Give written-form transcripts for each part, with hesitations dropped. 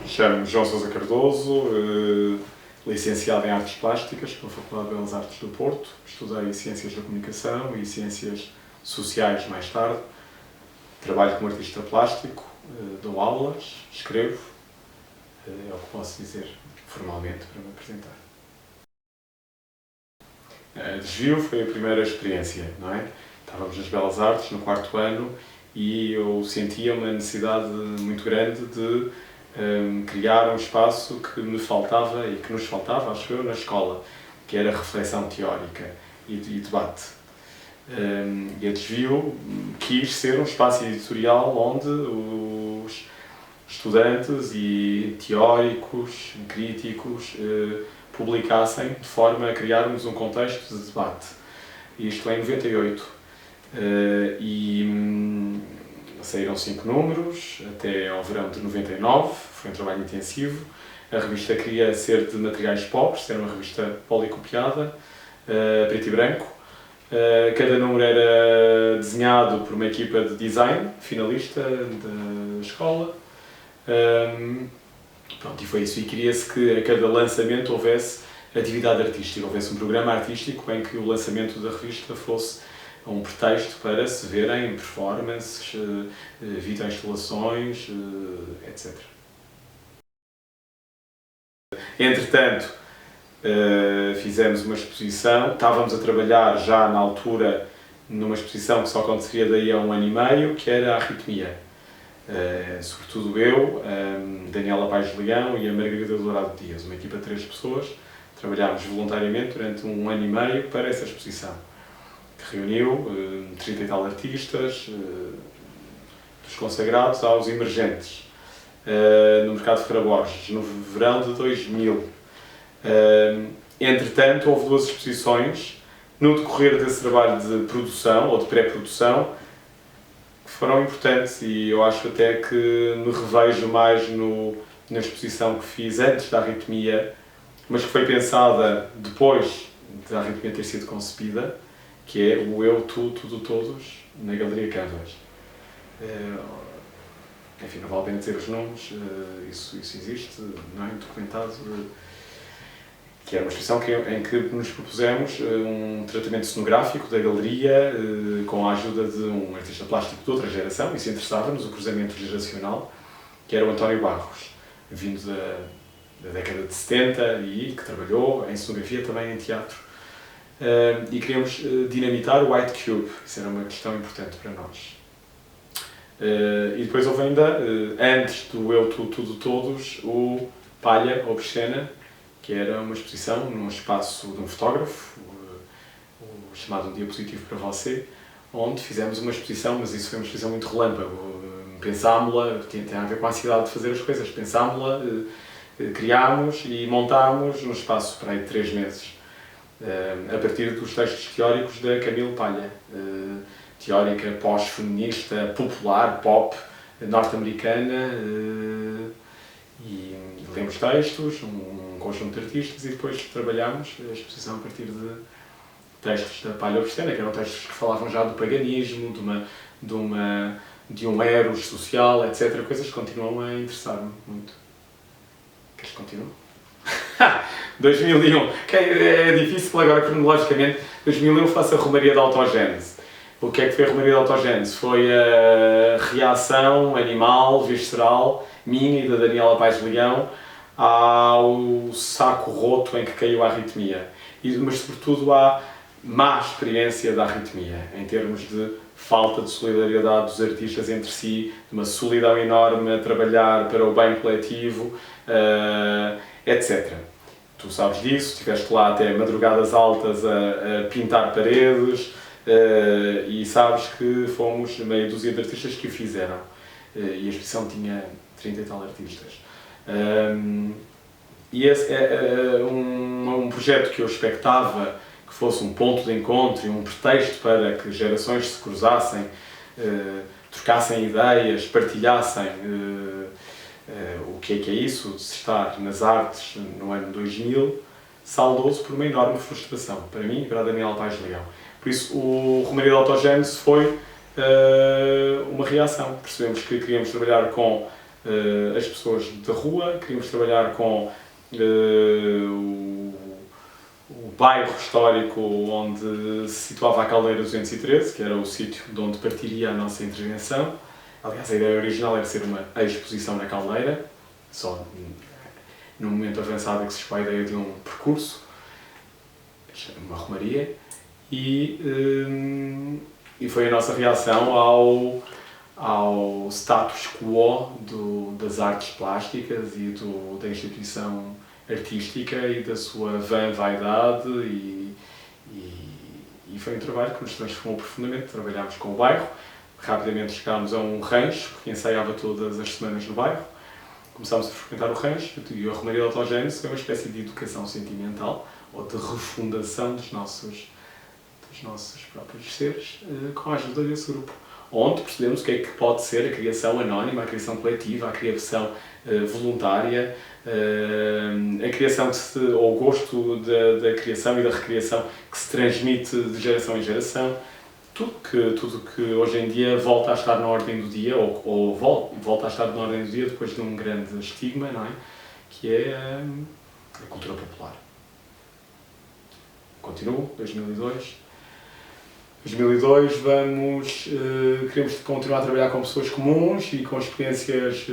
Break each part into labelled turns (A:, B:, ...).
A: Chamo-me João Sousa Cardoso, licenciado em Artes Plásticas pela Faculdade de Belas Artes do Porto. Estudei Ciências da Comunicação e Ciências Sociais mais tarde. Trabalho como artista plástico, dou aulas, escrevo, é o que posso dizer formalmente para me apresentar. Desvio foi a primeira experiência, não é? Estávamos nas Belas Artes, no 4º ano, e eu sentia uma necessidade muito grande de criar um espaço que me faltava e que nos faltava, acho eu, na escola, que era reflexão teórica e debate. E a Desvio quis ser um espaço editorial onde os estudantes e teóricos, críticos, publicassem de forma a criarmos um contexto de debate. Isto em 98. Saíram 5 números, até ao verão de 99, foi um trabalho intensivo. A revista queria ser de materiais pobres, era uma revista policopiada, preto e branco. Cada número era desenhado por uma equipa de design, finalista da escola. E foi isso, e queria-se que a cada lançamento houvesse atividade artística, houvesse um programa artístico em que o lançamento da revista fosse um pretexto para se verem performances, videoinstalações, etc. Entretanto, fizemos uma exposição, estávamos a trabalhar já na altura numa exposição que só aconteceria daí a 1 ano e meio, que era a Arritmia. Sobretudo eu, Daniela Paes de Leão e a Margarida Dourado Dias, uma equipa de 3 pessoas, trabalhámos voluntariamente durante 1 ano e meio para essa exposição, que reuniu 30 e tal artistas, dos consagrados aos emergentes, no mercado de Ferreira Borges, no verão de 2000. Entretanto, houve 2 exposições no decorrer desse trabalho de produção, ou de pré-produção, que foram importantes, e eu acho até que me revejo mais na exposição que fiz antes da Arritmia, mas que foi pensada depois da Arritmia ter sido concebida, que é o Eu, Tu, Tudo, Todos, na Galeria Canvas. Enfim, não vale a pena dizer os nomes, isso existe, não é? Documentado, que era uma exposição em que nos propusemos um tratamento cenográfico da galeria com a ajuda de um artista plástico de outra geração, e se interessava-nos o cruzamento geracional, que era o António Barros, vindo da década de 70 e que trabalhou em cenografia, também em teatro. E queríamos dinamitar o White Cube, isso era uma questão importante para nós. E depois houve ainda, antes do Eu, Tu, Tudo, Todos, o Palha Obscena, que era uma exposição num espaço de um fotógrafo, o chamado Um Dia Positivo para Você, onde fizemos uma exposição, mas isso foi uma exposição muito relâmpago. Pensámos-la, tem a ver com a ansiedade de fazer as coisas, pensámos-la, criámos e montámos num espaço para aí de 3 meses, a partir dos textos teóricos da Camille Palha, teórica pós-feminista, popular, pop, norte-americana, e lemos textos, um conjunto de artistas, e depois trabalhámos a exposição a partir de textos da Palha Obscena, que eram textos que falavam já do paganismo, de um eros social, etc. Coisas que continuam a interessar-me muito. Queres continuar? 2001. É difícil agora, cronologicamente. 2001 faço a Romaria da Autogênese. O que é que foi a Romaria da Autogênese? Foi a reação animal, visceral, minha e da Daniela Paes de Leão ao saco roto em que caiu a Arritmia. Mas, sobretudo, à má experiência da Arritmia, em termos de falta de solidariedade dos artistas entre si, de uma solidão enorme a trabalhar para o bem coletivo, etc. Tu sabes disso, estiveste lá até madrugadas altas a pintar paredes, e sabes que fomos meia dúzia de artistas que o fizeram. E a exposição tinha 30 e tal artistas. E esse é um projeto que eu expectava que fosse um ponto de encontro e um pretexto para que gerações se cruzassem, trocassem ideias, partilhassem o que é isso, de estar nas artes no ano 2000, saldou-se por uma enorme frustração, para mim e para a Daniela Paes de Leão. Por isso, o Romaria da Autogênese foi uma reação. Percebemos que queríamos trabalhar com as pessoas da rua, queríamos trabalhar com o bairro histórico onde se situava a Caldeira 213, que era o sítio de onde partiria a nossa intervenção. Aliás, a ideia original era ser uma exposição na Caldeira, só num momento avançado é que se chegou a ideia de um percurso, uma romaria, e foi a nossa reação ao status quo das artes plásticas e da instituição artística e da sua vaidade e foi um trabalho que nos transformou profundamente. Trabalhámos com o bairro, rapidamente chegámos a um rancho que ensaiava todas as semanas no bairro, começámos a frequentar o rancho e a Romaria de Autogênese foi uma espécie de educação sentimental ou de refundação dos nossos próprios seres com a ajuda desse grupo, onde percebemos o que é que pode ser a criação anónima, a criação coletiva, a criação voluntária, a criação ou o gosto da criação e da recriação que se transmite de geração em geração, tudo que hoje em dia volta a estar na ordem do dia, ou volta a estar na ordem do dia depois de um grande estigma, não é? Que é a cultura popular. Continuo, 2002, queremos continuar a trabalhar com pessoas comuns e com experiências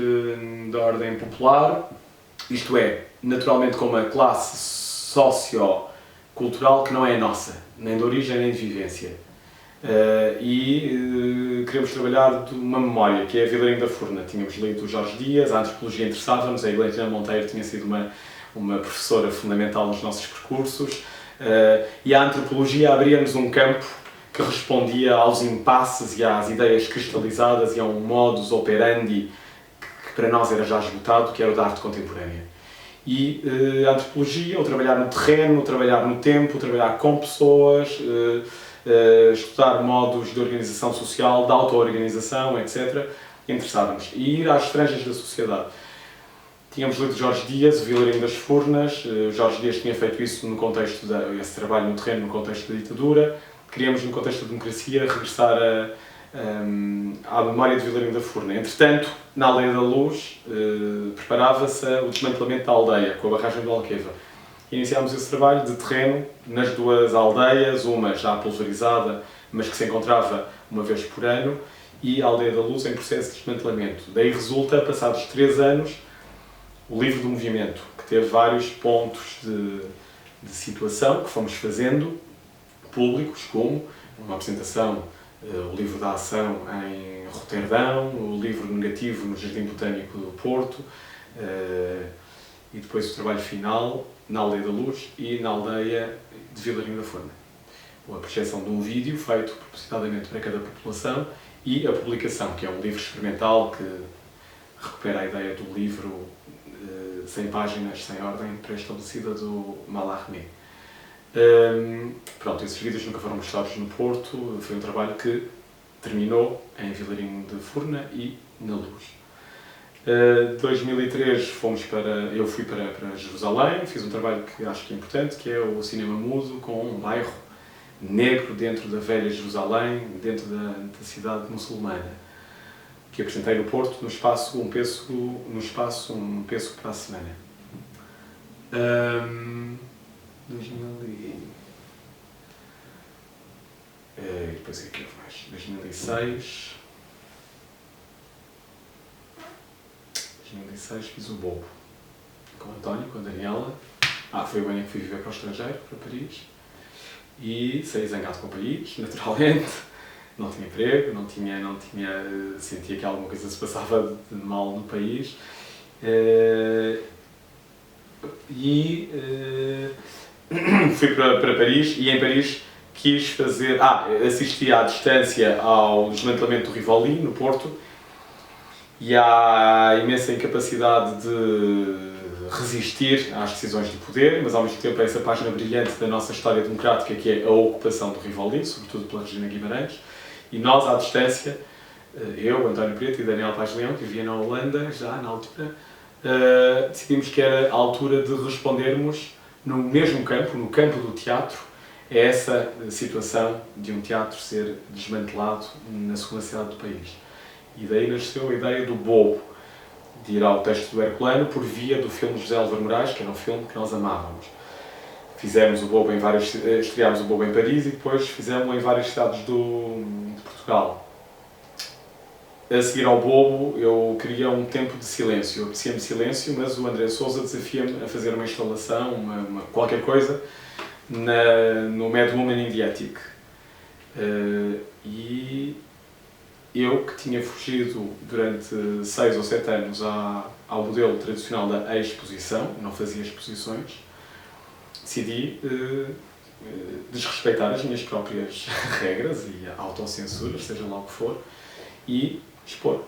A: da ordem popular, isto é, naturalmente com uma classe sociocultural que não é nossa, nem de origem nem de vivência. Queremos trabalhar de uma memória, que é a Vilarinho da Furna. Tínhamos lido o Jorge Dias, a antropologia interessava-nos, a Helena Monteiro tinha sido uma professora fundamental nos nossos percursos, e a antropologia abria-nos um campo que respondia aos impasses e às ideias cristalizadas e a um modus operandi que para nós era já esgotado, que era o da arte contemporânea. E a antropologia, o trabalhar no terreno, o trabalhar no tempo, o trabalhar com pessoas, estudar modos de organização social, de auto-organização, etc., interessava-nos. E ir às franjas da sociedade. Tínhamos lido Jorge Dias, o Vilarinho das Furnas. Jorge Dias tinha feito isso no contexto esse trabalho no terreno, no contexto da ditadura. Queríamos, no contexto da democracia, regressar à memória de Vilarinho da Furna. Entretanto, na Aldeia da Luz, preparava-se o desmantelamento da aldeia, com a barragem do Alqueva. Iniciámos esse trabalho de terreno nas duas aldeias, uma já pulverizada, mas que se encontrava uma vez por ano, e a Aldeia da Luz em processo de desmantelamento. Daí resulta, passados 3 anos, o livro do movimento, que teve vários pontos de situação que fomos fazendo, públicos, como uma apresentação, o livro da ação em Roterdão, o livro negativo no Jardim Botânico do Porto, e depois o trabalho final na Aldeia da Luz e na aldeia de Vilarinho da Furna. A projeção de um vídeo feito propositadamente para cada população e a publicação, que é um livro experimental que recupera a ideia do livro 100 páginas, sem ordem pré-estabelecida do Mallarmé. Pronto, esses vídeos nunca foram mostrados no Porto, foi um trabalho que terminou em Vilarinho de Furna e na Luz. 2003 eu fui para Jerusalém, fiz um trabalho que acho que é importante, que é o cinema mudo com um bairro negro dentro da velha Jerusalém, dentro da cidade muçulmana, que apresentei no Porto no espaço Um Pêssego para a Semana. 2006 fiz o Bobo com o António, com a Daniela. Foi o ano em que fui viver para o estrangeiro, para Paris, e saí zangado com o país, naturalmente. Não tinha emprego, sentia que alguma coisa se passava de mal no país. Fui para Paris e em Paris quis fazer... assisti à distância ao desmantelamento do Rivoli, no Porto, e à imensa incapacidade de resistir às decisões de poder, mas ao mesmo tempo essa página brilhante da nossa história democrática, que é a ocupação do Rivoli, sobretudo pela Regina Guimarães, e nós, à distância, eu, António Preto e Daniel Paz Leão, que vivia na Holanda, já na altura, decidimos que era a altura de respondermos no mesmo campo, no campo do teatro, a essa situação de um teatro ser desmantelado na segunda cidade do país. E daí nasceu a ideia do Bobo. de ir ao texto do Herculano por via do filme de José Álvaro Moraes, que era um filme que nós amávamos. Fizemos o Bobo estreámos o Bobo em Paris e depois fizemos em várias cidades de Portugal. A seguir ao Bobo, eu queria um tempo de silêncio. Eu apetecia-me silêncio, mas o André Sousa desafia-me a fazer uma instalação, qualquer coisa, no Mad Woman in the Attic. E eu, que tinha fugido durante 6 ou 7 anos ao modelo tradicional da exposição, não fazia exposições, decidi desrespeitar as minhas próprias regras e autocensuras, seja lá o que for, e expor.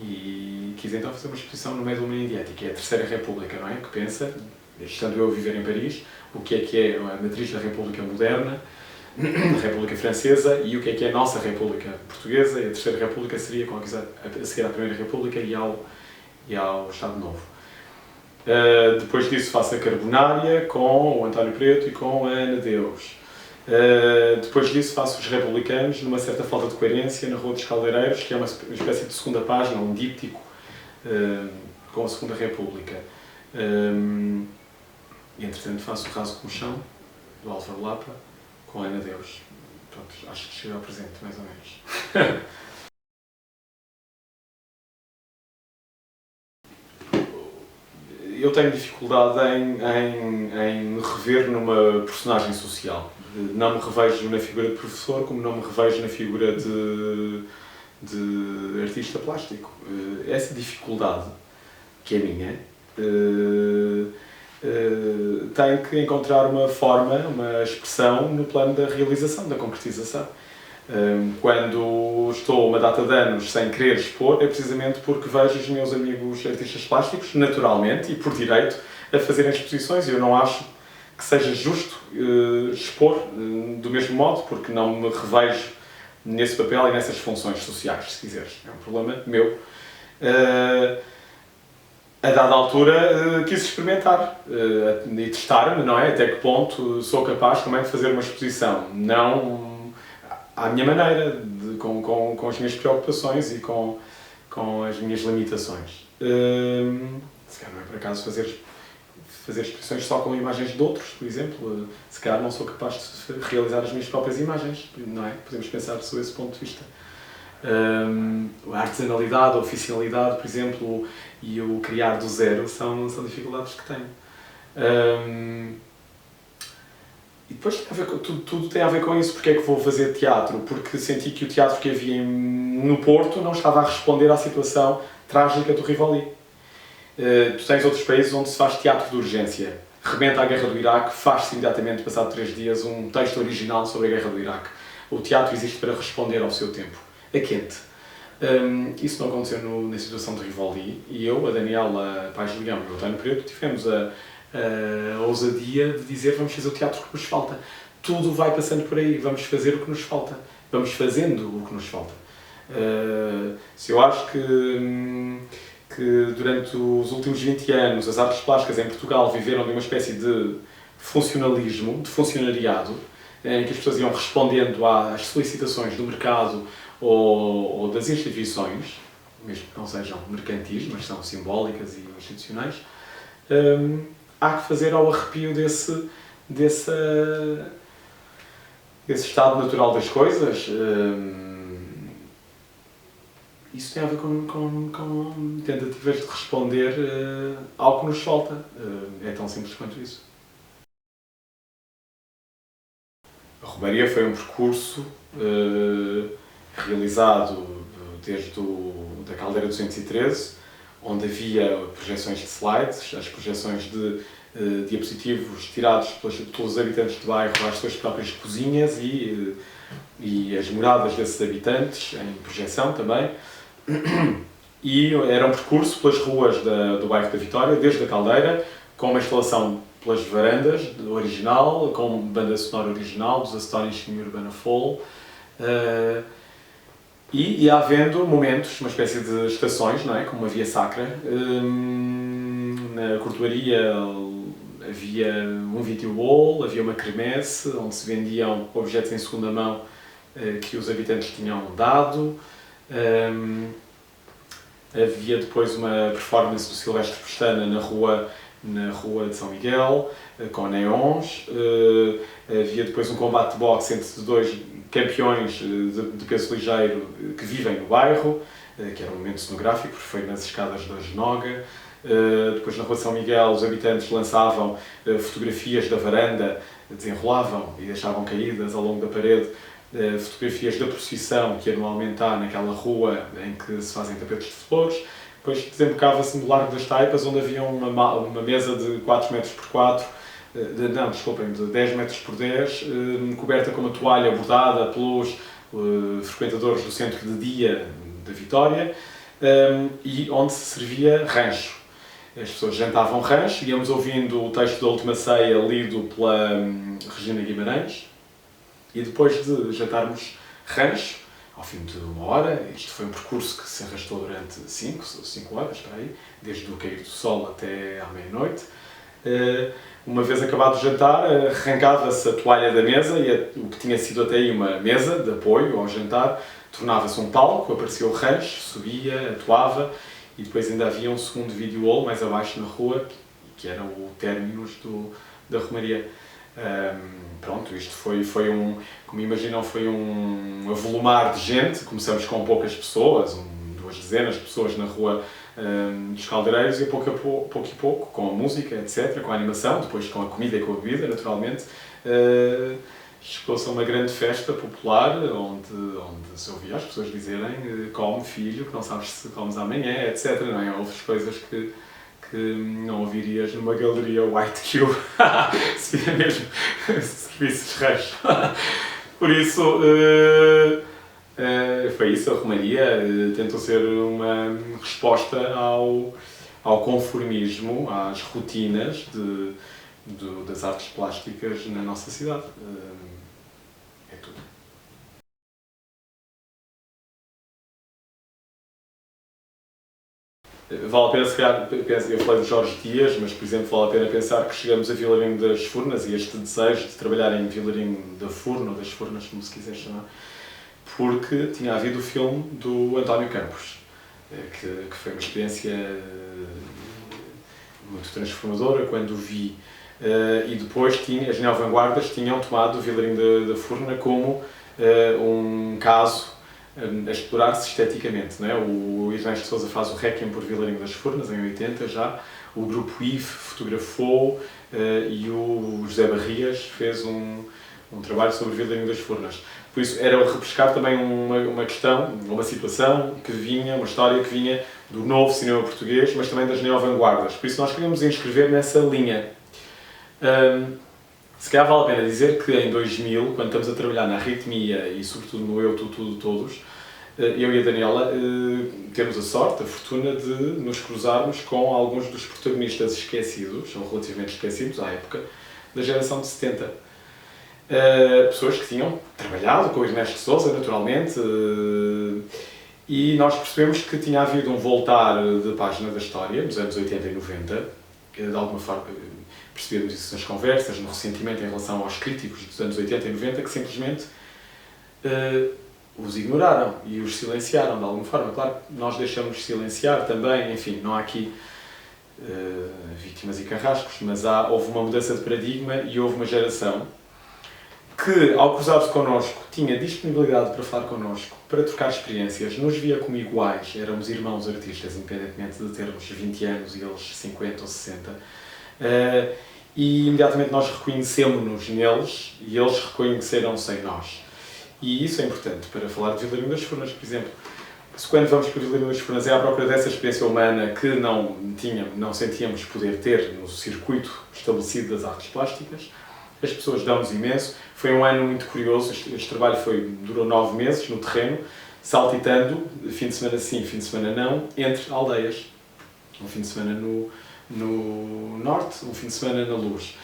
A: E quis então fazer uma exposição no Mad Woman in the Attic, que é a Terceira República, não é? Que pensa, estando eu a viver em Paris, o que é a matriz da República Moderna, a República Francesa, e o que é a nossa República Portuguesa, e a Terceira República seria a seguir à Primeira República e ao Estado Novo. Depois disso faço a Carbonária com o António Preto e com a Ana Deus. Depois disso faço os Republicanos, numa certa falta de coerência, na Rua dos Caldeireiros, que é uma espécie de segunda página, um díptico com a Segunda República. E entretanto faço o Raso como Chão, do Álvaro Lapa, com a Ana Deus. Pronto, acho que chega ao presente, mais ou menos. Eu tenho dificuldade em me rever numa personagem social. Não me revejo na figura de professor, como não me revejo na figura de artista plástico. Essa dificuldade, que é minha, tem que encontrar uma forma, uma expressão no plano da realização, da concretização. Quando estou uma data de anos sem querer expor, é precisamente porque vejo os meus amigos artistas plásticos, naturalmente e por direito, a fazerem exposições, e eu não acho que seja justo expor do mesmo modo, porque não me revejo nesse papel e nessas funções sociais, se quiseres. É um problema meu. A dada altura quis experimentar e testar-me, não é? Até que ponto sou capaz também de fazer uma exposição, não à minha maneira, com as minhas preocupações e com as minhas limitações. Se calhar não é por acaso fazer exposições só com imagens de outros, por exemplo. Se calhar não sou capaz de realizar as minhas próprias imagens, não é? Podemos pensar sob esse ponto de vista. A artesanalidade, a oficinalidade, por exemplo, e o criar do zero são dificuldades que tenho. E depois tudo tem a ver com isso. Porque é que vou fazer teatro? Porque senti que o teatro que havia no Porto não estava a responder à situação trágica do Rivoli. Tu tens outros países onde se faz teatro de urgência. Rebenta a guerra do Iraque, faz-se imediatamente, passado 3 dias, um texto original sobre a guerra do Iraque. O teatro existe para responder ao seu tempo. A quente. Isso não aconteceu na situação de Rivoli. E eu, a Daniela Paes de Leão e o António Preto tivemos a ousadia de dizer: vamos fazer o teatro que nos falta. Tudo vai passando por aí, vamos fazer o que nos falta. Vamos fazendo o que nos falta. Se eu acho que durante os últimos 20 anos as artes plásticas em Portugal viveram de uma espécie de funcionalismo, de funcionariado, em que as pessoas iam respondendo às solicitações do mercado ou das instituições, mesmo que não sejam mercantis, mas são simbólicas e institucionais, há que fazer ao arrepio desse estado natural das coisas. Isso tem a ver com tentativas de responder ao que nos falta. É tão simples quanto isso. A Romaria foi um percurso realizado desde da Caldeira 213, onde havia projeções de slides, as projeções de diapositivos tirados pelos habitantes do bairro às suas próprias cozinhas e as moradas desses habitantes, em projeção também. E era um percurso pelas ruas do bairro da Vitória, desde a Caldeira, com uma instalação pelas varandas original, com banda sonora original dos Astonishing Urbana Fall, e ia havendo momentos, uma espécie de estações, não é? Como uma via sacra. Na cordoaria havia um video wall, havia uma quermesse onde se vendiam objetos em segunda mão que os habitantes tinham dado. havia depois uma performance do Silvestre Pestana na rua de São Miguel, com neons, havia depois um combate de boxe entre dois campeões de peso ligeiro que vivem no bairro, que era um momento cenográfico, porque foi nas escadas da Genoga. Depois na rua de São Miguel os habitantes lançavam fotografias da varanda, desenrolavam e deixavam caídas ao longo da parede fotografias da procissão que anualmente há naquela rua em que se fazem tapetes de flores. Depois desembocava-se no Largo das Taipas, onde havia uma mesa de 4 metros por 4, de 10 metros por 10, coberta com uma toalha bordada pelos frequentadores do centro de dia da Vitória, e onde se servia rancho. As pessoas jantavam rancho, íamos ouvindo o texto da Última Ceia lido pela Regina Guimarães, e depois de jantarmos rancho, ao fim de 1 hora, isto foi um percurso que se arrastou durante 5 horas, para aí, desde o cair do sol até à meia-noite. Uma vez acabado o jantar, arrancava-se a toalha da mesa e o que tinha sido até aí uma mesa de apoio ao jantar tornava-se um palco, aparecia o rancho, subia, atuava, e depois ainda havia um segundo video hall mais abaixo na rua, que era o términus da Romaria. Pronto, isto foi como imaginam, foi um avolumar de gente. Começamos com poucas pessoas, 2 dezenas de pessoas na rua dos Caldeireiros, e pouco e pouco, com a música, etc., com a animação, depois com a comida e com a bebida, naturalmente, chegou-se a uma grande festa popular, onde se ouvia as pessoas dizerem come filho, que não sabes se comes amanhã, etc. Não é? Outras coisas que não ouvirias numa galeria White Cube, se é mesmo serviços de rancho. Por isso, foi isso, a Romaria tentou ser uma resposta ao conformismo, às rotinas das artes plásticas na nossa cidade. É tudo. Vale a pena, se calhar, eu falei de Jorge Dias, mas, por exemplo, vale a pena pensar que chegamos a Vilarinho das Furnas, e este desejo de trabalhar em Vilarinho da Furna, ou das Furnas, como se quiser chamar, porque tinha havido o filme do António Campos, que foi uma experiência muito transformadora quando o vi. E depois as neovanguardas tinham tomado o Vilarinho da Furna como um caso a explorar-se esteticamente. Não é? O Ernesto Sousa faz o Requiem por Vilarinho das Furnas, em 80 já, o grupo IF fotografou, e o José Barrias fez um trabalho sobre Vilarinho das Furnas. Por isso era repescar também uma questão, uma situação que vinha, uma história que vinha do novo cinema português, mas também das neovanguardas. Por isso nós queríamos inscrever nessa linha. Se calhar vale a pena dizer que em 2000, quando estamos a trabalhar na Arritmia e sobretudo no Eu, Tu, Tudo, Todos, eu e a Daniela temos a sorte, a fortuna de nos cruzarmos com alguns dos protagonistas esquecidos, ou relativamente esquecidos à época, da geração de 70. Pessoas que tinham trabalhado com o Ernesto Sousa, naturalmente, e nós percebemos que tinha havido um voltar de página da história, nos anos 80 e 90, de alguma forma percebemos isso nas conversas, no ressentimento em relação aos críticos dos anos 80 e 90, que simplesmente os ignoraram e os silenciaram de alguma forma. Claro que nós deixamos silenciar também, enfim, não há aqui vítimas e carrascos, mas houve uma mudança de paradigma e houve uma geração que, ao cruzar-se connosco, tinha disponibilidade para falar connosco, para trocar experiências, nos via como iguais, éramos irmãos artistas, independentemente de termos 20 anos e eles 50 ou 60, e imediatamente nós reconhecemos-nos neles e eles reconheceram-se em nós. E isso é importante para falar de Vilarinho das Furnas, por exemplo. Se quando vamos para Vilarinho das Furnas é à procura dessa experiência humana que não sentíamos poder ter no circuito estabelecido das artes plásticas, as pessoas dão-nos imenso. Foi um ano muito curioso, este trabalho durou 9 meses no terreno, saltitando, fim de semana sim, fim de semana não, entre aldeias. Um fim de semana no norte, um fim de semana na luz.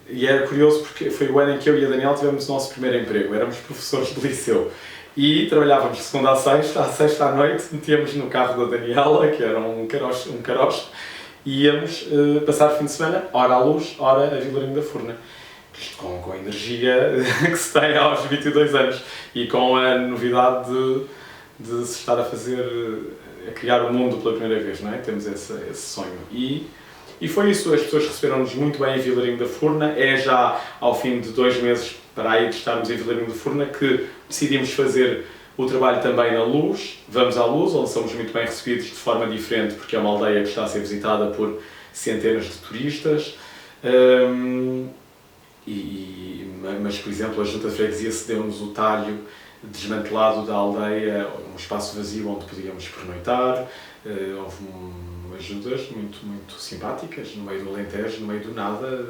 A: E era curioso porque foi o ano em que eu e a Daniela tivemos o nosso primeiro emprego, éramos professores de liceu. E trabalhávamos de segunda à sexta à noite, metíamos no carro da Daniela, que era um caroche, e íamos passar fim de semana, ora à luz, ora a Vilarinho da Furna. Isto com a energia que se tem aos 22 anos e com a novidade de se estar a fazer, a criar o mundo pela primeira vez, não é? Temos esse sonho. E foi isso, as pessoas receberam-nos muito bem em Vilarinho da Furna. É já ao fim de 2 meses para aí de estarmos em Vilarinho da Furna que decidimos fazer o trabalho também na Luz. Vamos à Luz, onde somos muito bem recebidos de forma diferente, porque é uma aldeia que está a ser visitada por centenas de turistas. Mas, por exemplo, a Junta de Freguesia cedeu-nos o talho desmantelado da aldeia, um espaço vazio onde podíamos pernoitar. Houve ajudas muito, muito simpáticas, no meio do Alentejo, no meio do nada.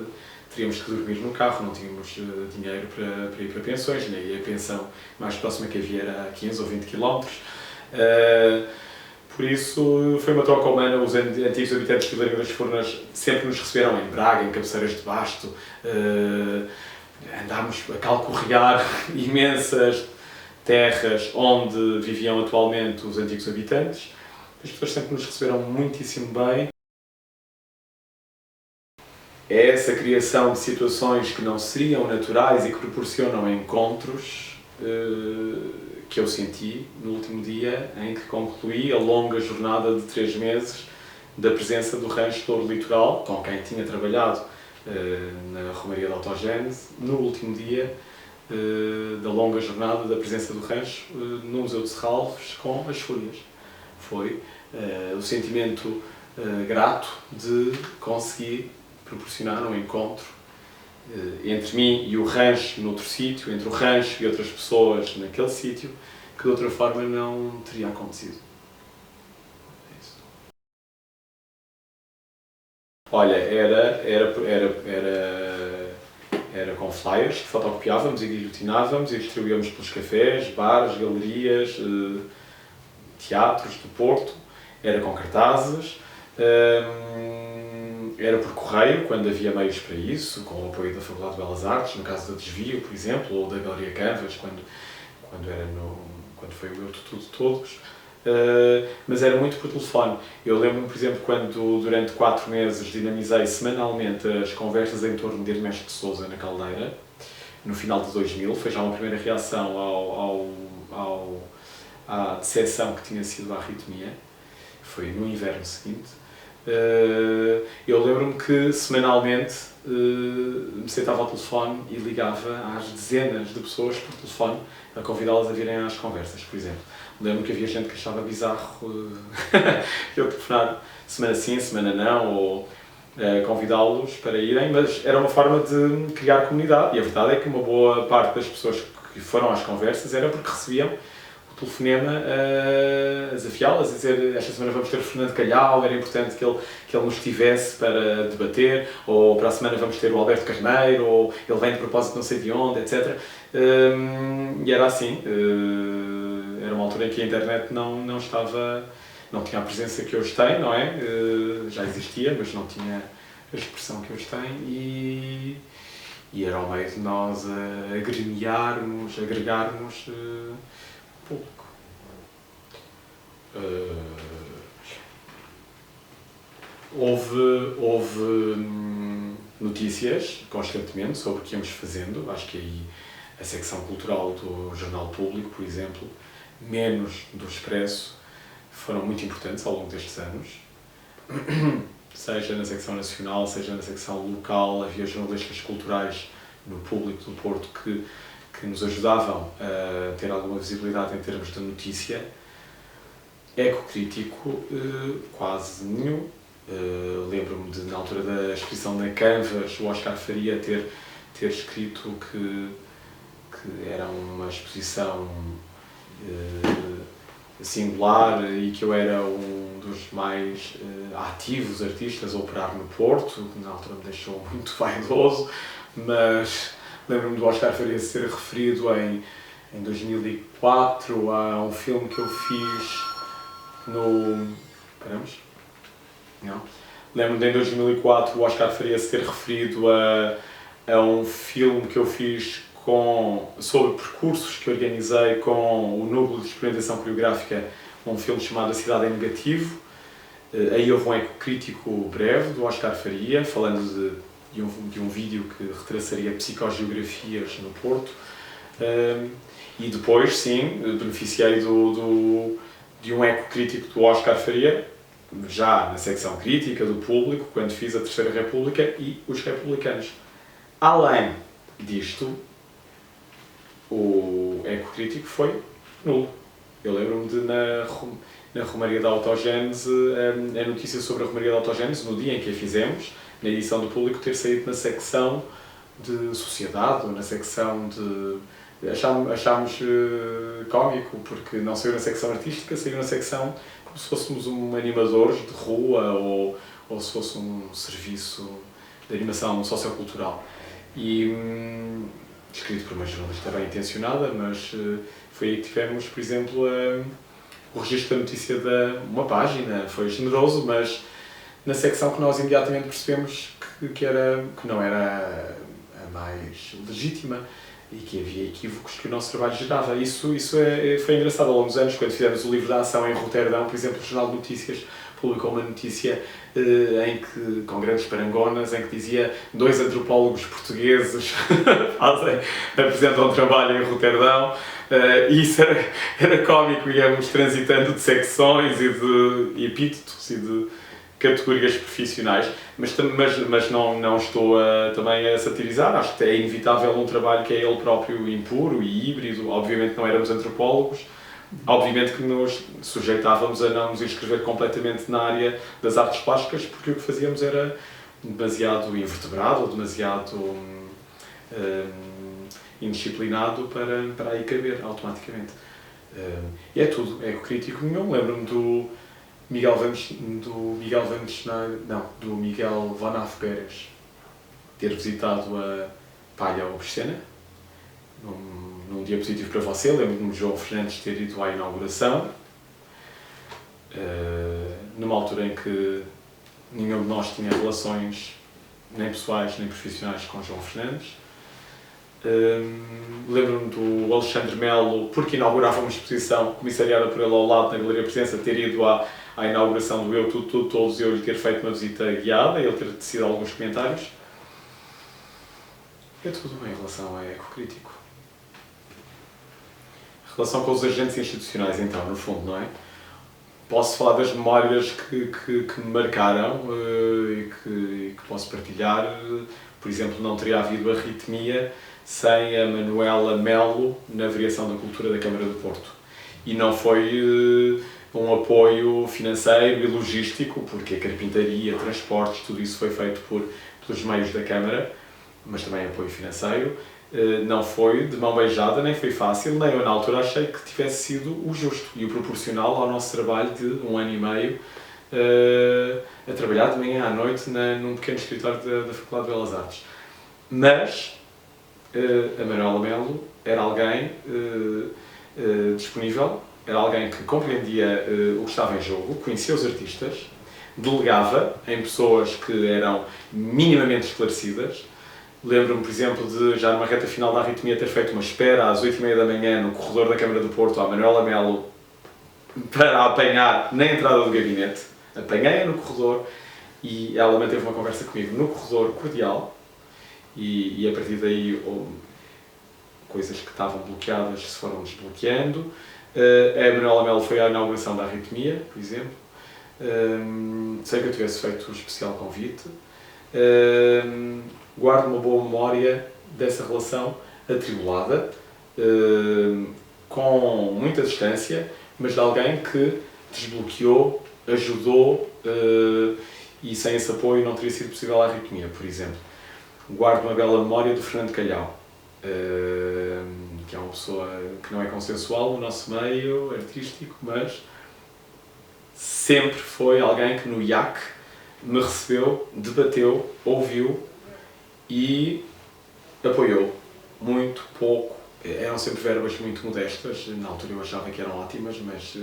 A: Teríamos que dormir no carro, não tínhamos dinheiro para ir para pensões, e a pensão mais próxima que havia era a 15 ou 20 km. Por isso, foi uma troca humana. Os antigos habitantes de Vilarinho das Furnas sempre nos receberam em Braga, em cabeceiras de basto. Andámos a calcorrear imensas terras onde viviam atualmente os antigos habitantes. As pessoas sempre nos receberam muitíssimo bem. É essa criação de situações que não seriam naturais e que proporcionam encontros que eu senti no último dia em que concluí a longa jornada de 3 meses da presença do Rancho Touro Litoral, com quem tinha trabalhado na Romaria da Autogénese, no último dia da longa jornada da presença do rancho no Museu de Serralves com as Fúrias. Foi o sentimento grato de conseguir proporcionar um encontro entre mim e o rancho noutro sítio, entre o rancho e outras pessoas naquele sítio, que de outra forma não teria acontecido. É isso. Olha, era com flyers que fotocopiávamos e guilhotinávamos e distribuíamos pelos cafés, bares, galerias, teatros do Porto. Era com cartazes. Era por correio, quando havia meios para isso, com o apoio da Faculdade de Belas Artes, no caso do Desvio, por exemplo, ou da Galeria Canvas, quando foi o meu tudo de todos. Mas era muito por telefone. Eu lembro-me, por exemplo, quando durante 4 meses dinamizei semanalmente as conversas em torno de Ernesto de Sousa na Caldeira, no final de 2000, foi já uma primeira reação à decepção que tinha sido a arritmia, foi no inverno seguinte. Eu lembro-me que semanalmente me sentava ao telefone e ligava às dezenas de pessoas por telefone a convidá-las a virem às conversas, por exemplo. Lembro-me que havia gente que achava bizarro eu telefonar semana sim, semana não, ou convidá-los para irem, mas era uma forma de criar comunidade. E a verdade é que uma boa parte das pessoas que foram às conversas era porque recebiam o telefonema a desafiá-las, a dizer: esta semana vamos ter o Fernando Calhau, era importante que ele nos tivesse para debater, ou para a semana vamos ter o Alberto Carneiro, ou ele vem de propósito não sei de onde, etc. E era assim. Era uma altura em que a internet não tinha a presença que hoje tem, não é? Já existia, mas não tinha a expressão que hoje tem, e era ao meio de nós agremiarmos, agregarmos público. Houve notícias constantemente sobre o que íamos fazendo. Acho que aí a secção cultural do Jornal Público, por exemplo, menos do Expresso, foram muito importantes ao longo destes anos. Seja na secção nacional, seja na secção local, havia jornalistas culturais no Público do Porto que nos ajudavam a ter alguma visibilidade em termos de notícia. Ecocrítico, quase nenhum. Lembro-me de, na altura da exposição da Canvas, o Oscar Faria ter escrito que era uma exposição singular e que eu era um dos mais ativos artistas a operar no Porto, que na altura me deixou muito vaidoso, mas lembro-me do Oscar Faria ser referido em 2004 a um filme que eu fiz no... Paramos? Não. Lembro-me de em 2004 o Oscar Faria ser referido a um filme que eu fiz sobre percursos que organizei com o Núcleo de Experimentação Coreográfica, um filme chamado A Cidade em Negativo. Aí houve um ecocrítico breve do Oscar Faria, falando de um vídeo que retraçaria psicogeografias no Porto. E depois, sim, beneficiei de um eco crítico do Oscar Faria, já na secção crítica do público, quando fiz a Terceira República e os Republicanos. Além disto, o eco crítico foi nulo. Eu lembro-me de, na Romaria da Autogénese, a notícia sobre a Romaria da Autogénese, no dia em que a fizemos, na edição do público, ter saído na secção de sociedade, ou na secção de... Achámos cómico, porque não saiu na secção artística, saiu na secção como se fôssemos animadores de rua, ou se fosse um serviço de animação sociocultural. E escrito por uma jornalista bem intencionada, mas foi aí que tivemos, por exemplo, o registro da notícia uma página. Foi generoso, mas na secção que nós imediatamente percebemos que não era a mais legítima e que havia equívocos que o nosso trabalho gerava. Isso foi engraçado ao longo dos anos, quando fizemos o livro da ação em Roterdão, por exemplo, o Jornal de Notícias publicou uma notícia com grandes parangonas, em que dizia 2 antropólogos portugueses apresentam um trabalho em Roterdão, e isso era cómico, íamos transitando de secções e de epítetos e de categorias profissionais, mas não estou também a satirizar. Acho que é inevitável um trabalho que é ele próprio impuro e híbrido. Obviamente não éramos antropólogos, obviamente que nos sujeitávamos a não nos inscrever completamente na área das artes plásticas, porque o que fazíamos era demasiado invertebrado ou demasiado indisciplinado para aí caber automaticamente. E é tudo, é crítico nenhum. Lembro-me do Miguel Van Af Pérez ter visitado a Palha Obscena num dia positivo para você. Lembro-me de João Fernandes ter ido à inauguração, numa altura em que nenhum de nós tinha relações nem pessoais nem profissionais com João Fernandes. Lembro-me do Alexandre Melo, porque inaugurava uma exposição comissariada por ele ao lado na Galeria Presença, ter ido à inauguração do Eu, Tudo, Todos, eu lhe ter feito uma visita guiada e ele ter tecido alguns comentários. É tudo em relação a ecocrítico. A relação com os agentes institucionais, então, no fundo, não é? Posso falar das memórias que me marcaram e que posso partilhar. Por exemplo, não teria havido Arritmia sem a Manuela Melo na Variação da Cultura da Câmara do Porto. E não foi um apoio financeiro e logístico, porque a carpintaria, transportes, tudo isso foi feito pelos meios da Câmara, mas também apoio financeiro. Não foi de mão beijada, nem foi fácil, nem eu na altura achei que tivesse sido o justo e o proporcional ao nosso trabalho de 1 ano e meio a trabalhar de manhã à noite num pequeno escritório da Faculdade de Belas Artes. Mas a Manuela Melo era alguém disponível, era alguém que compreendia o que estava em jogo, conhecia os artistas, delegava em pessoas que eram minimamente esclarecidas. Lembro-me, por exemplo, de, já numa reta final da Arritmia, ter feito uma espera às 8h30 da manhã no corredor da Câmara do Porto à Manuela Melo para a apanhar na entrada do gabinete. Apanhei-a no corredor e ela manteve uma conversa comigo no corredor cordial e a partir daí coisas que estavam bloqueadas se foram desbloqueando. A Manuela Melo foi à inauguração da Arritmia, por exemplo, sem que eu tivesse feito um especial convite. Guardo uma boa memória dessa relação atribulada, com muita distância, mas de alguém que desbloqueou, ajudou, e sem esse apoio não teria sido possível a Arritmia, por exemplo. Guardo uma bela memória do Fernando Calhau, que é uma pessoa que não é consensual no nosso meio artístico, mas sempre foi alguém que no IAC me recebeu, debateu, ouviu e apoiou. Muito pouco. Eram sempre verbas muito modestas. Na altura eu achava que eram ótimas, mas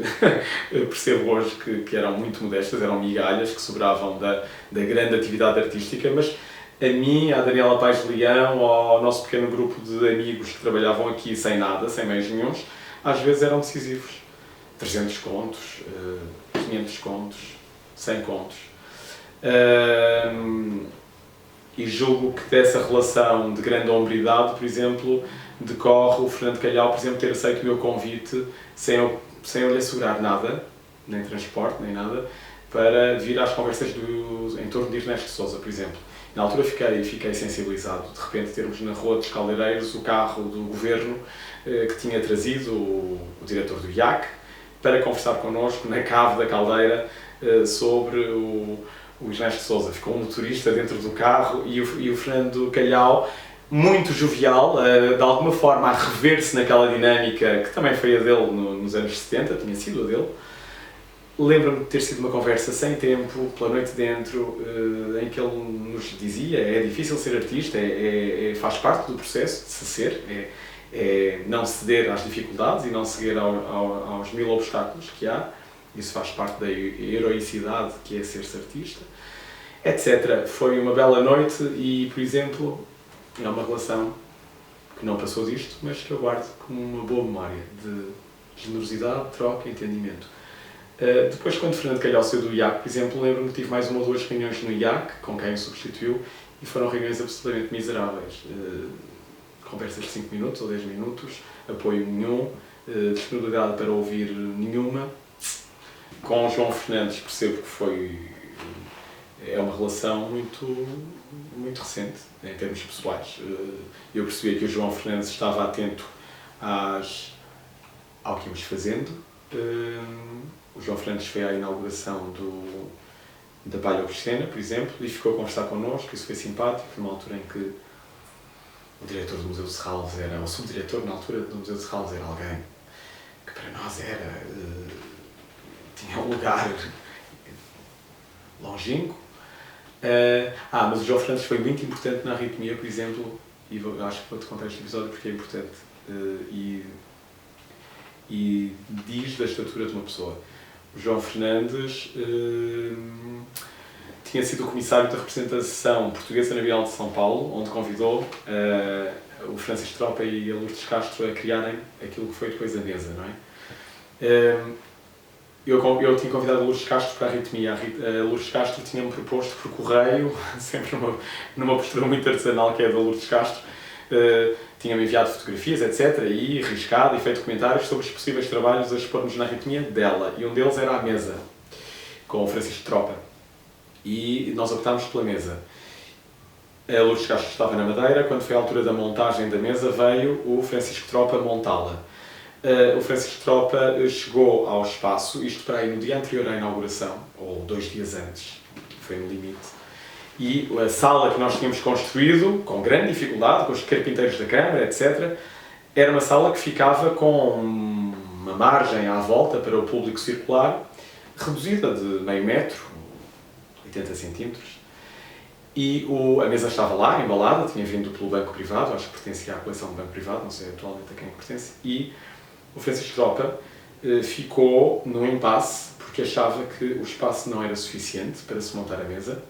A: percebo hoje que eram muito modestas, eram migalhas que sobravam da grande atividade artística, mas a mim, à Daniela Paes de Leão, ao nosso pequeno grupo de amigos que trabalhavam aqui sem nada, sem meios nenhuns, às vezes eram decisivos. 300 contos, 500 contos, 100 contos. E julgo que dessa relação de grande hombridade, por exemplo, decorre o Fernando Calhau, por exemplo, ter aceito o meu convite sem eu lhe assegurar nada, nem transporte, nem nada, para vir às conversas em torno de Ernesto de Sousa, por exemplo. Na altura fiquei sensibilizado, de repente termos na Rua dos Caldeireiros o carro do governo que tinha trazido o diretor do IAC para conversar connosco na cave da Caldeira sobre o Ernesto de Sousa. Ficou um motorista dentro do carro e o Fernando Calhau, muito jovial, de alguma forma a rever-se naquela dinâmica que também foi a dele nos anos 70, tinha sido a dele. Lembro-me de ter sido uma conversa sem tempo, pela noite dentro, em que ele nos dizia: é difícil ser artista, faz parte do processo de se ser, é não ceder às dificuldades e não ceder aos mil obstáculos que há. Isso faz parte da heroicidade que é ser-se artista, etc. Foi uma bela noite e, por exemplo, é uma relação que não passou disto, mas que eu guardo como uma boa memória de generosidade, troca e entendimento. Depois, quando Fernando Calhau saiu do IAC, por exemplo, lembro-me que tive mais uma ou duas reuniões no IAC, com quem o substituiu, e foram reuniões absolutamente miseráveis. Conversas de 5 minutos ou 10 minutos, apoio nenhum, disponibilidade para ouvir nenhuma. Com o João Fernandes percebo que é uma relação muito recente, em termos pessoais. Eu percebi que o João Fernandes estava atento ao que íamos fazendo. O João Fernandes foi à inauguração da Palha Obscena, por exemplo, e ficou a conversar connosco. Isso foi simpático, numa altura em que o diretor do Museu de Serralves o subdiretor na altura do Museu de Serralves era alguém que para nós tinha um lugar longínquo. Mas o João Fernandes foi muito importante na Arritmia, por exemplo, e acho que vou-te contar este episódio porque é importante e diz da estatura de uma pessoa. O João Fernandes tinha sido o comissário da representação portuguesa na Bienal de São Paulo, onde convidou o Francisco Tropa e a Lourdes Castro a criarem aquilo que foi depois a mesa, não é? Eu tinha convidado a Lourdes Castro para a Arritmia. A Lourdes Castro tinha-me proposto por correio, sempre numa postura muito artesanal que é a da Lourdes Castro, tinha-me enviado fotografias, etc., e riscado e feito comentários sobre os possíveis trabalhos a expor-nos na Arritmia dela. E um deles era a mesa, com o Francisco Tropa. E nós optámos pela mesa. A Lourdes Castro estava na Madeira, quando foi a altura da montagem da mesa, veio o Francisco Tropa montá-la. O Francisco Tropa chegou ao espaço, isto para aí no dia anterior à inauguração, ou 2 dias antes, foi no limite, e a sala que nós tínhamos construído, com grande dificuldade, com os carpinteiros da Câmara, etc., era uma sala que ficava com uma margem à volta para o público circular, reduzida de meio metro, 80 centímetros, e a mesa estava lá, embalada, tinha vindo pelo banco privado, acho que pertencia à coleção do banco privado, não sei atualmente a quem pertence, e o Francisco Tropa ficou num impasse porque achava que o espaço não era suficiente para se montar a mesa.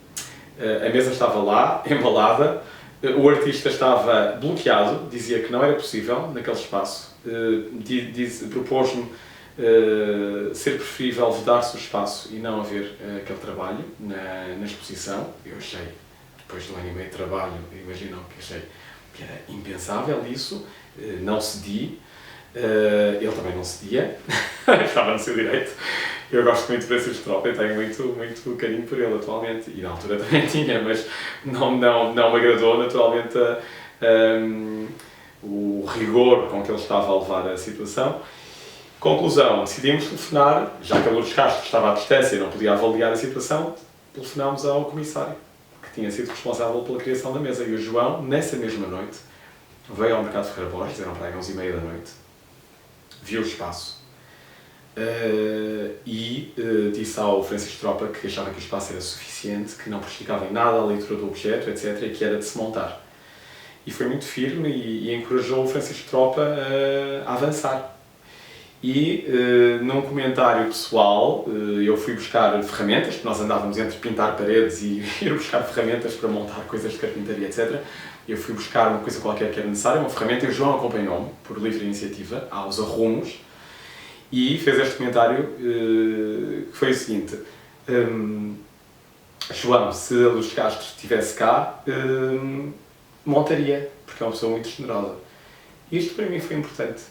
A: A mesa estava lá, embalada, o artista estava bloqueado, dizia que não era possível naquele espaço, propôs-me ser preferível vedar-se o espaço e não haver aquele trabalho na exposição. Eu achei, depois de um ano e meio de trabalho, imaginam que achei que era impensável isso, não cedi. Ele também não cedia, estava no seu direito. Eu gosto muito de Francisco Tropa e tenho muito carinho por ele atualmente, e na altura também tinha, mas não me agradou naturalmente o rigor com que ele estava a levar a situação. Conclusão, decidimos telefonar, já que a Lourdes Castro estava à distância e não podia avaliar a situação, telefonámos ao comissário, que tinha sido responsável pela criação da mesa, e o João, nessa mesma noite, veio ao Mercado de Ferreira Borges, eram para aí 11h30 da noite, viu o espaço e disse ao Francisco Tropa que achava que o espaço era suficiente, que não prejudicava em nada a leitura do objeto, etc., e que era de se montar. E foi muito firme e encorajou o Francisco Tropa a avançar. E num comentário pessoal, eu fui buscar ferramentas, porque nós andávamos entre pintar paredes e ir buscar ferramentas para montar coisas de carpintaria, etc. Eu fui buscar uma coisa qualquer que era necessária, uma ferramenta, e o João acompanhou-me, por livre iniciativa, aos arrumos, e fez este comentário, que foi o seguinte: João, se a Lourdes Castro estivesse cá, montaria, porque é uma pessoa muito generosa. Isto para mim foi importante.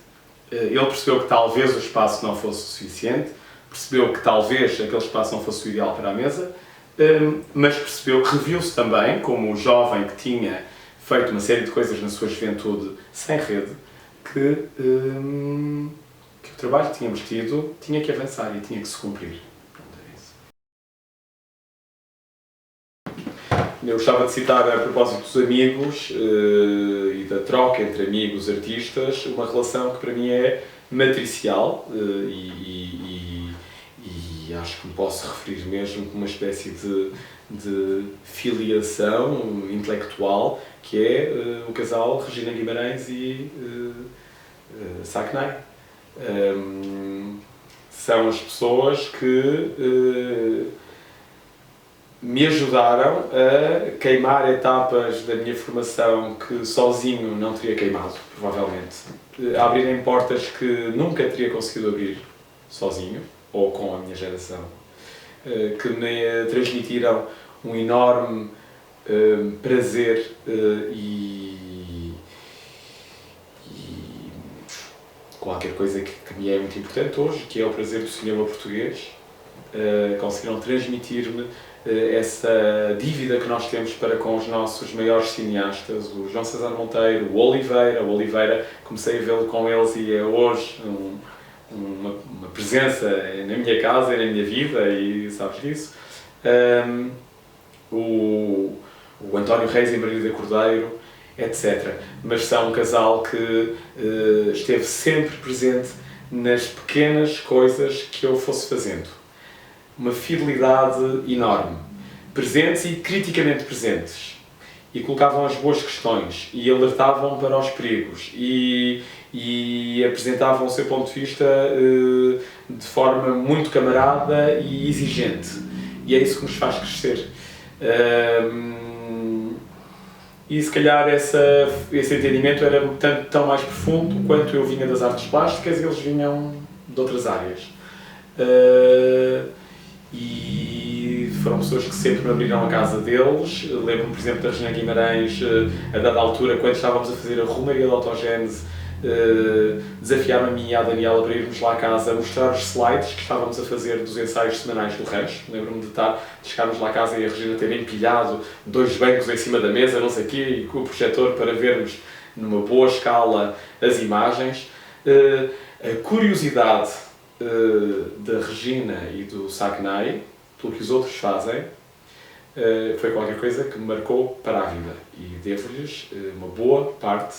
A: Ele percebeu que talvez o espaço não fosse o suficiente, percebeu que talvez aquele espaço não fosse o ideal para a mesa, mas percebeu que reviu-se também como um jovem que tinha feito uma série de coisas na sua juventude sem rede, que o trabalho que tínhamos tido tinha que avançar e tinha que se cumprir. Eu gostava de citar, a propósito dos amigos e da troca entre amigos artistas, uma relação que para mim é matricial e acho que me posso referir mesmo como uma espécie de filiação intelectual, que é o casal Regina Guimarães e Sackney. São as pessoas que me ajudaram a queimar etapas da minha formação que sozinho não teria queimado, provavelmente. A abrirem portas que nunca teria conseguido abrir sozinho, ou com a minha geração. Que me transmitiram um enorme prazer e qualquer coisa que me é muito importante hoje, que é o prazer do cinema português. Conseguiram transmitir-me essa dívida que nós temos para com os nossos maiores cineastas, o João César Monteiro, o Oliveira, comecei a vê-lo com eles e é hoje uma presença na minha casa e na minha vida, e sabes disso. O António Reis e Margarida Cordeiro, etc. Mas são um casal que esteve sempre presente nas pequenas coisas que eu fosse fazendo. Uma fidelidade enorme. Presentes e criticamente presentes. E colocavam as boas questões e alertavam para os perigos e apresentavam o seu ponto de vista de forma muito camarada e exigente. E é isso que nos faz crescer. E se calhar esse entendimento era tão mais profundo quanto eu vinha das artes plásticas e eles vinham de outras áreas. E foram pessoas que sempre me abriram a casa deles. Lembro-me, por exemplo, da Regina Guimarães, a dada altura, quando estávamos a fazer a Romaria da Autogénese, desafiaram a mim e a Daniela para irmos lá à casa mostrar os slides que estávamos a fazer dos ensaios semanais do Rancho. Lembro-me de chegarmos lá à casa e a Regina ter empilhado 2 bancos em cima da mesa, não sei o quê, e com o projetor para vermos numa boa escala as imagens. A curiosidade da Regina e do Sackney, pelo que os outros fazem, foi qualquer coisa que me marcou para a vida e devo-lhes uma boa parte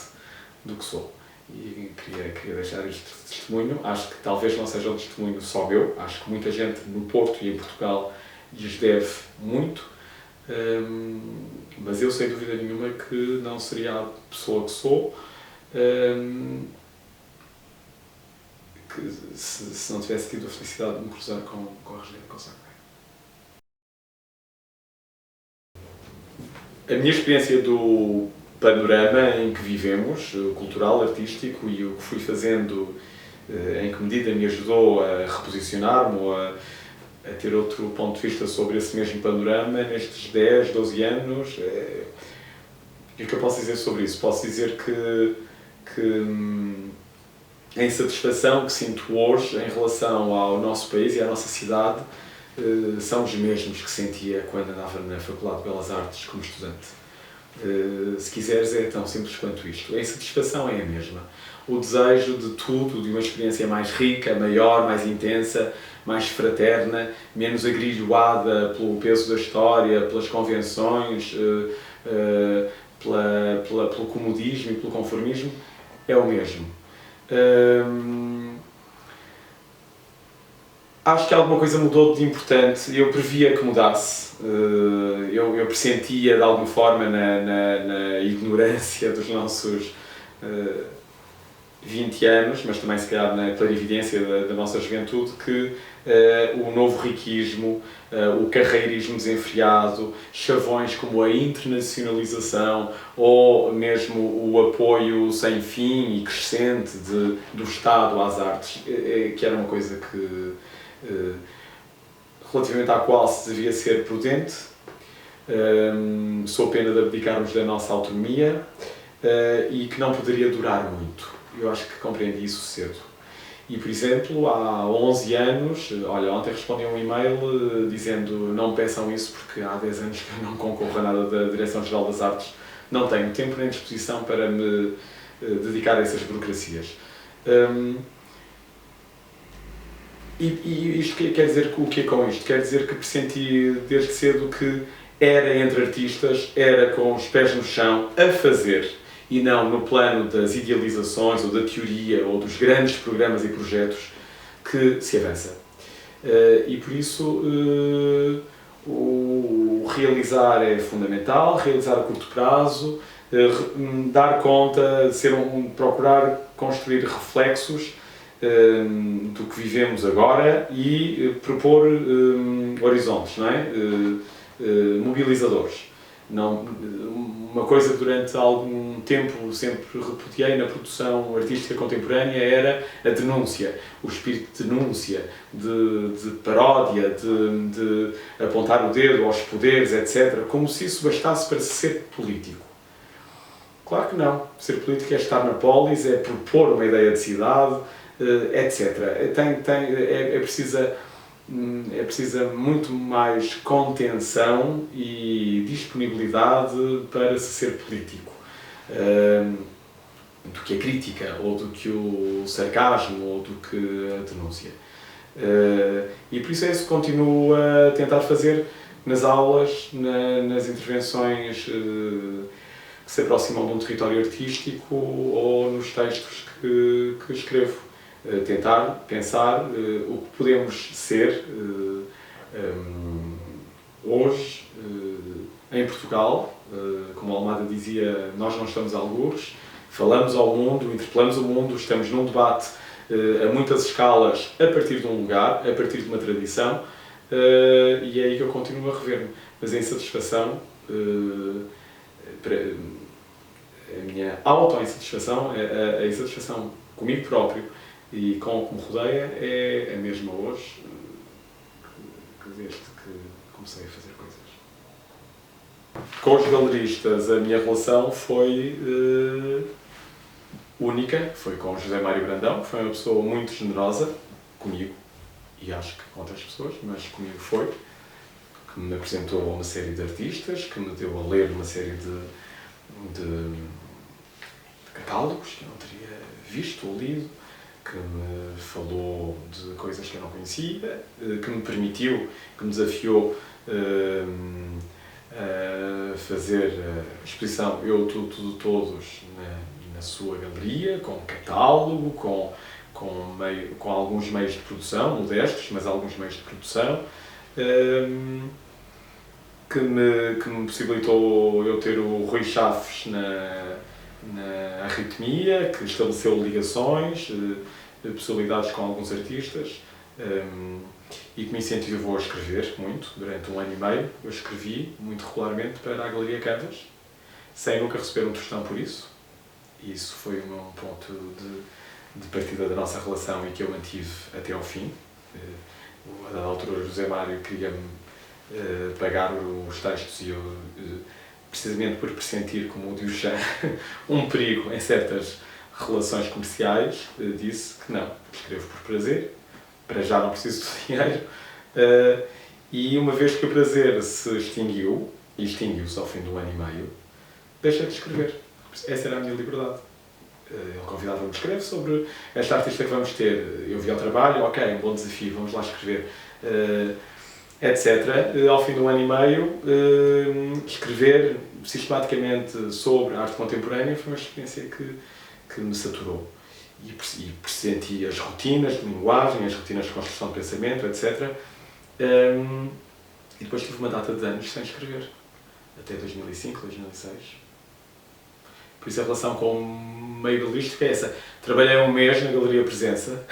A: do que sou. E queria deixar este testemunho. Acho que talvez não seja um testemunho só meu, acho que muita gente no Porto e em Portugal lhes deve muito, mas eu sem dúvida nenhuma que não seria a pessoa que sou que se não tivesse tido a felicidade de me cruzar com a Regina e com o Sackney. A minha experiência do panorama em que vivemos, cultural, artístico, e o que fui fazendo, em que medida me ajudou a reposicionar-me ou a ter outro ponto de vista sobre esse mesmo panorama nestes 10, 12 anos. E o que eu posso dizer sobre isso? Posso dizer que a insatisfação que sinto hoje em relação ao nosso país e à nossa cidade são os mesmos que sentia quando andava na Faculdade de Belas Artes como estudante. Se quiseres, é tão simples quanto isto. A insatisfação é a mesma. O desejo de tudo, de uma experiência mais rica, maior, mais intensa, mais fraterna, menos agrilhoada pelo peso da história, pelas convenções, pelo comodismo e pelo conformismo, é o mesmo. Acho que alguma coisa mudou de importante. Eu previa que mudasse. Eu pressentia de alguma forma na ignorância dos nossos 20 anos, mas também se calhar na clarividência da nossa juventude, que o novo riquismo, o carreirismo desenfreado, chavões como a internacionalização ou mesmo o apoio sem fim e crescente do Estado às artes, que era uma coisa que relativamente à qual se devia ser prudente, sou pena de abdicarmos da nossa autonomia, e que não poderia durar muito. Eu acho que compreendi isso cedo. E, por exemplo, há 11 anos, olha, ontem respondi a um e-mail dizendo não peçam isso porque há 10 anos que eu não concorro a nada da Direção-Geral das Artes, não tenho tempo nem disposição para me dedicar a essas burocracias. E isto quer dizer o que é com isto? Quer dizer que pressenti desde cedo que era entre artistas, era com os pés no chão, a fazer, e não no plano das idealizações ou da teoria ou dos grandes programas e projetos que se avança. E por isso o realizar é fundamental, realizar a curto prazo, dar conta, procurar construir reflexos do que vivemos agora e propor horizontes, não é? Mobilizadores. Não, uma coisa que durante algum tempo sempre repudiei na produção artística contemporânea era a denúncia, o espírito de denúncia, de paródia, de apontar o dedo aos poderes, etc., como se isso bastasse para ser político. Claro que não. Ser político é estar na polis, é propor uma ideia de cidade, etc. É precisa muito mais contenção e disponibilidade para se ser político do que a crítica, ou do que o sarcasmo, ou do que a denúncia. E por isso é isso que continuo a tentar fazer nas aulas, nas intervenções que se aproximam de um território artístico ou nos textos que escrevo. Tentar pensar o que podemos ser hoje em Portugal. Como Almada dizia, nós não estamos a algures, falamos ao mundo, interpelamos o mundo, estamos num debate a muitas escalas, a partir de um lugar, a partir de uma tradição, e é aí que eu continuo a rever-me. Mas a insatisfação, a minha auto-insatisfação, a insatisfação comigo próprio e com o que me rodeia é a mesma hoje que desde que comecei a fazer coisas. Com os galeristas a minha relação foi única, foi com o José Mário Brandão, que foi uma pessoa muito generosa comigo e acho que com outras pessoas, mas comigo foi, que me apresentou a uma série de artistas, que me deu a ler uma série de catálogos que eu não teria visto ou lido, que me falou de coisas que eu não conhecia, que me permitiu, que me desafiou a fazer a exposição Eu, Tudo, Todos na sua galeria, com catálogo, com alguns meios de produção, modestos, mas alguns meios de produção, que me possibilitou eu ter o Rui Chaves na Arritmia, que estabeleceu ligações, possibilidades com alguns artistas, e que me incentivou a escrever muito. Durante 1 ano e meio eu escrevi muito regularmente para a Galeria Canvas, sem nunca receber um tostão por isso. E isso foi um ponto de partida da nossa relação e que eu mantive até ao fim. A dada altura o José Mário queria-me pagar os textos e eu, precisamente por pressentir, como o Duchamp, um perigo em certas relações comerciais, disse que não, escrevo por prazer, para já não preciso de dinheiro, e uma vez que o prazer se extinguiu, e extinguiu-se ao fim de 1 ano e meio, deixei de escrever. Essa era a minha liberdade. Ele convidava-me a escrever sobre esta artista que vamos ter. Eu via o trabalho, ok, um bom desafio, vamos lá escrever, etc. Ao fim de 1 ano e meio, escrever sistematicamente sobre a arte contemporânea foi uma experiência que me saturou. E pressenti as rotinas de linguagem, as rotinas de construção de pensamento, etc. E depois tive uma data de anos sem escrever, até 2005, 2006. Por isso a relação com o meio galístico é essa. Trabalhei 1 mês na Galeria Presença.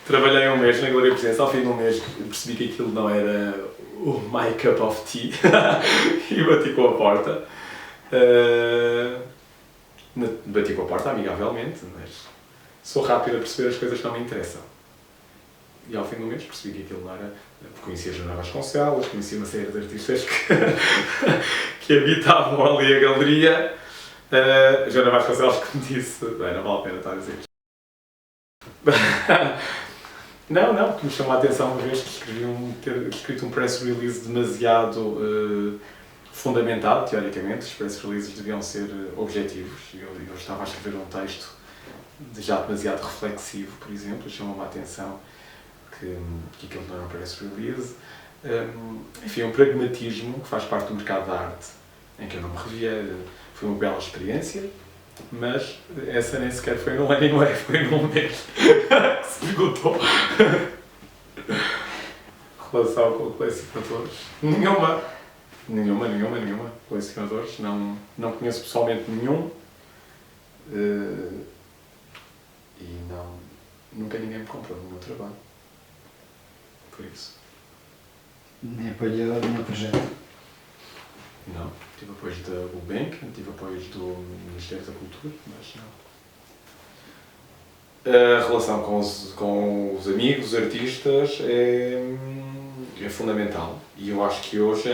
A: Trabalhei 1 mês na Galeria Presença. Ao fim de 1 mês percebi que aquilo não era o my cup of tea. E bati com a porta. Bati com a porta amigavelmente, mas sou rápido a perceber as coisas que não me interessam. E ao fim do mês percebi que aquilo não era... Conhecia a Joana Vasconcelos, conhecia uma série de artistas que habitavam ali a galeria. Joana Vasconcelos que me disse... Bem, não vale a pena estar a dizer isto. Não, porque me chamou a atenção uma vez que ter escrito um press release demasiado fundamentado, teoricamente. Os press releases deviam ser objetivos. Eu estava a escrever um texto já demasiado reflexivo, por exemplo, chamou-me a atenção que aquilo não era um press release. Enfim, um pragmatismo que faz parte do mercado da arte, em que eu não me revia. Foi uma bela experiência, mas essa nem sequer foi num ano e meio, foi num mês que se esgotou. Relação com colecionadores? Nenhuma. Colecionadores, não conheço pessoalmente nenhum. E nunca ninguém me comprou no meu trabalho. Por isso.
B: Nem apoio do meu projeto?
A: Não. Tive apoios da Gulbenkian, tive apoios do Ministério da Cultura, mas não. A relação com os amigos, os artistas, é fundamental. E eu acho que hoje,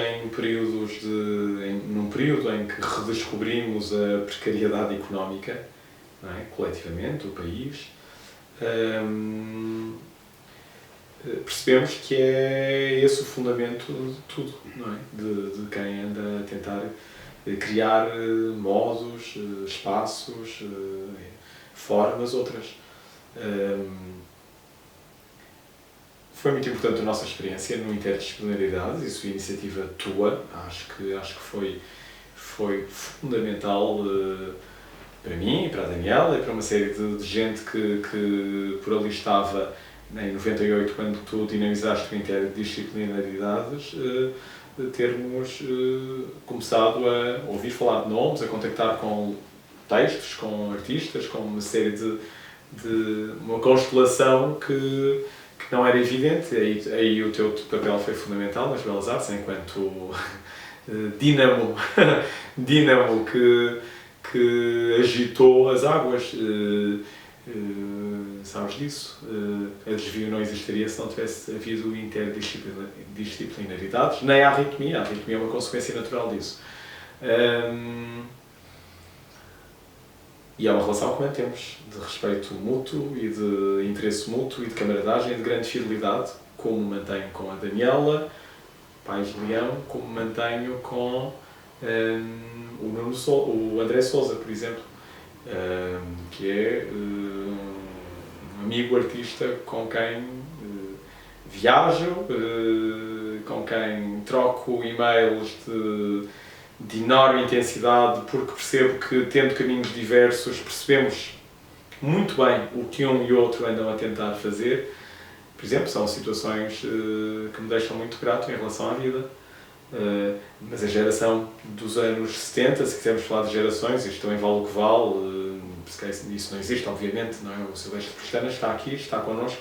A: num período em que redescobrimos a precariedade económica, não é? Coletivamente, o país, percebemos que é esse o fundamento de tudo, não é? De quem anda a tentar criar modos, espaços, formas, outras. Foi muito importante a nossa experiência no Interdisciplinaridade, isso é iniciativa tua, acho que foi fundamental para mim, para a Daniela e para uma série de gente que por ali estava em 98, quando tu dinamizaste o Interdisciplinaridades, termos começado a ouvir falar de nomes, a contactar com textos, com artistas, com uma série de uma constelação que não era evidente. Aí o teu papel foi fundamental nas Belas Artes, enquanto dínamo que agitou as águas. Sabes disso? A desvio não existiria se não tivesse havido interdisciplinaridades, nem a arritmia é uma consequência natural disso. E é uma relação que mantemos, de respeito mútuo e de interesse mútuo e de camaradagem e de grande fidelidade, como mantenho com a Daniela, Pais de Leão, como mantenho com o André Sousa, por exemplo, que é um amigo artista com quem viajo, com quem troco e-mails de enorme intensidade, porque percebo que, tendo caminhos diversos, percebemos muito bem o que um e outro andam a tentar fazer. Por exemplo, são situações que me deixam muito grato em relação à vida. Mas a geração dos anos 70, se quisermos falar de gerações, isto também vale o que vale, isso não existe, obviamente, não é? O Silvestre Pestana está aqui, está connosco,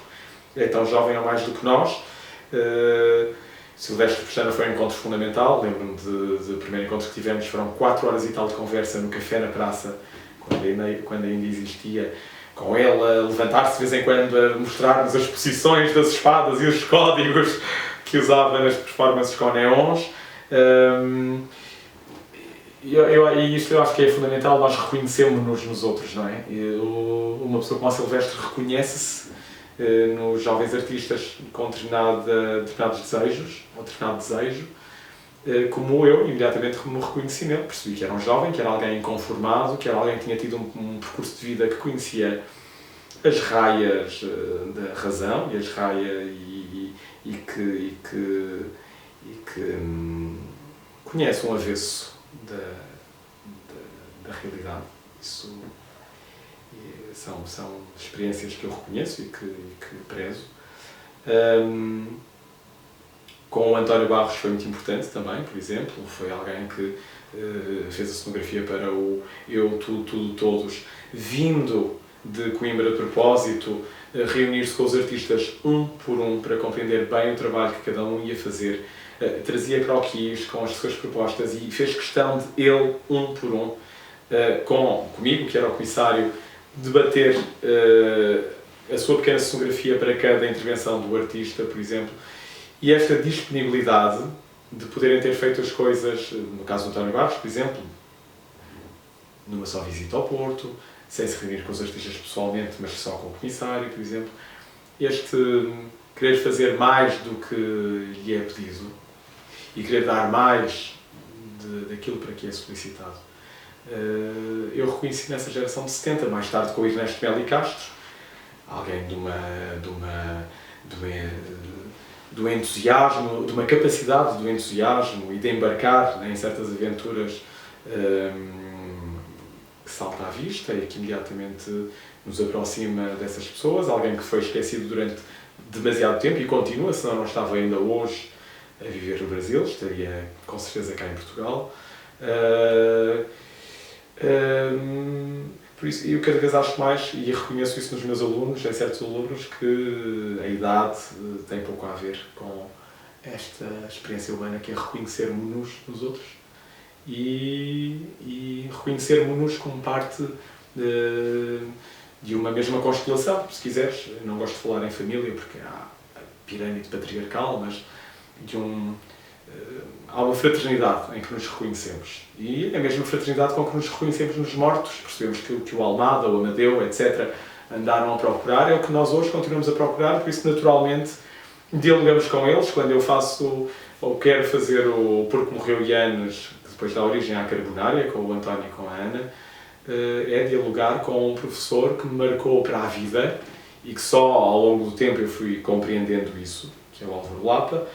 A: é tão jovem ou mais do que nós. Silvestre Pestana foi um encontro fundamental, lembro-me do primeiro encontro que tivemos, foram 4 horas e tal de conversa no café na praça, quando ainda existia, com ele a levantar-se de vez em quando a mostrar-nos as posições das espadas e os códigos que usava nas performances com neons. E isto eu acho que é fundamental, nós reconhecemos-nos nos outros, não é? Uma pessoa como a Silvestre reconhece-se nos jovens artistas com determinados desejos, ou determinado desejo, como eu imediatamente me reconheci nele, percebi que era um jovem, que era alguém inconformado, que era alguém que tinha tido um percurso de vida que conhecia as raias da razão e as raias e que conhece um avesso da realidade. Isso são experiências que eu reconheço e que prezo. Com o António Barros foi muito importante também, por exemplo, foi alguém que fez a cenografia para o Eu, Tu, Tudo, Todos, vindo de Coimbra de propósito, reunir-se com os artistas um por um para compreender bem o trabalho que cada um ia fazer, trazia croquis com as suas propostas e fez questão de ele, um por um, comigo, que era o comissário, debater a sua pequena cenografia para cada intervenção do artista, por exemplo. E esta disponibilidade de poderem ter feito as coisas, no caso do António Barros, por exemplo, numa só visita ao Porto, sem se reunir com os artistas pessoalmente, mas só com o comissário, por exemplo. Querer fazer mais do que lhe é pedido e querer dar mais daquilo para que é solicitado. Eu reconheci nessa geração de 70, mais tarde com o Ernesto Melo e Castro, alguém de um entusiasmo, de uma capacidade do entusiasmo e de embarcar em certas aventuras que salta à vista e que imediatamente nos aproxima dessas pessoas, alguém que foi esquecido durante demasiado tempo e continua, senão não estava ainda hoje a viver no Brasil, estaria com certeza cá em Portugal. Por isso, eu cada vez acho mais, e reconheço isso nos meus alunos, em certos alunos, que a idade tem pouco a ver com esta experiência humana que é reconhecermos-nos nos outros e reconhecermos-nos como parte de uma mesma constelação, se quiseres. Eu não gosto de falar em família porque há a pirâmide patriarcal, mas há uma fraternidade em que nos reconhecemos. E é a mesma fraternidade com que nos reconhecemos nos mortos. Percebemos que o Almada, o Amadeu, etc., andaram a procurar, é o que nós hoje continuamos a procurar, por isso naturalmente dialogamos com eles. Quando eu faço ou quero fazer o Porque Morreu Ianes, que depois dá origem à Carbonária, com o António e com a Ana, é dialogar com um professor que me marcou para a vida e que só ao longo do tempo eu fui compreendendo isso, que é o Álvaro Lapa.